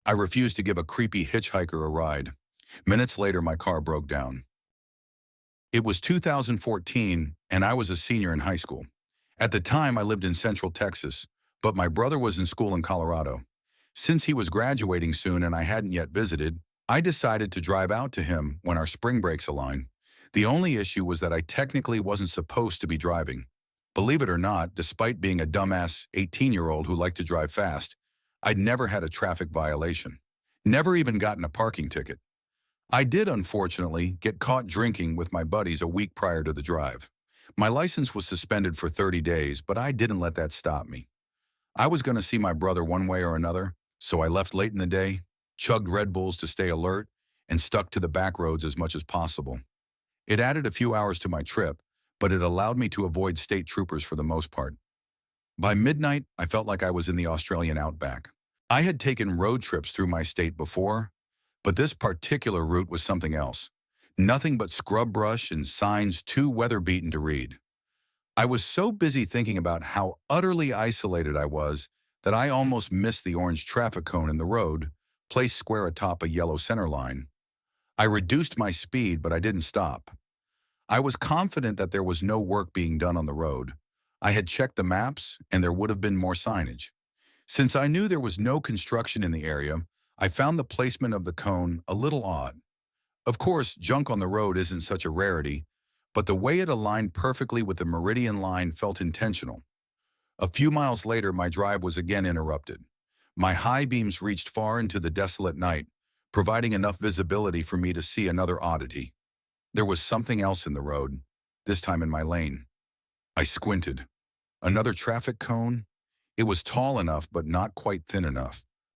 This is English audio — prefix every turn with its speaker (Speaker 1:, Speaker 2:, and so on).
Speaker 1: I refused to give a creepy hitchhiker a ride. Minutes later, my car broke down. It was 2014, and I was a senior in high school. At the time, I lived in Central Texas, but my brother was in school in Colorado. Since he was graduating soon and I hadn't yet visited, I decided to drive out to him when our spring breaks aligned. The only issue was that I technically wasn't supposed to be driving. Believe it or not, despite being a dumbass 18-year-old who liked to drive fast, I'd never had a traffic violation. Never even gotten a parking ticket. I did, unfortunately, get caught drinking with my buddies a week prior to the drive. My license was suspended for 30 days, but I didn't let that stop me. I was going to see my brother one way or another, so I left late in the day, chugged Red Bulls to stay alert, and stuck to the back roads as much as possible. It added a few hours to my trip, but it allowed me to avoid state troopers for the most part. By midnight, I felt like I was in the Australian outback. I had taken road trips through my state before, but this particular route was something else. Nothing but scrub brush and signs too weather-beaten to read. I was so busy thinking about how utterly isolated I was that I almost missed the orange traffic cone in the road, placed square atop a yellow center line. I reduced my speed, but I didn't stop. I was confident that there was no work being done on the road. I had checked the maps, and there would have been more signage. Since I knew there was no construction in the area, I found the placement of the cone a little odd. Of course, junk on the road isn't such a rarity, but the way it aligned perfectly with the meridian line felt intentional. A few miles later, my drive was again interrupted. My high beams reached far into the desolate night, providing enough visibility for me to see another oddity. There was something else in the road, this time in my lane. I squinted. Another traffic cone? It was tall enough, but not quite thin enough.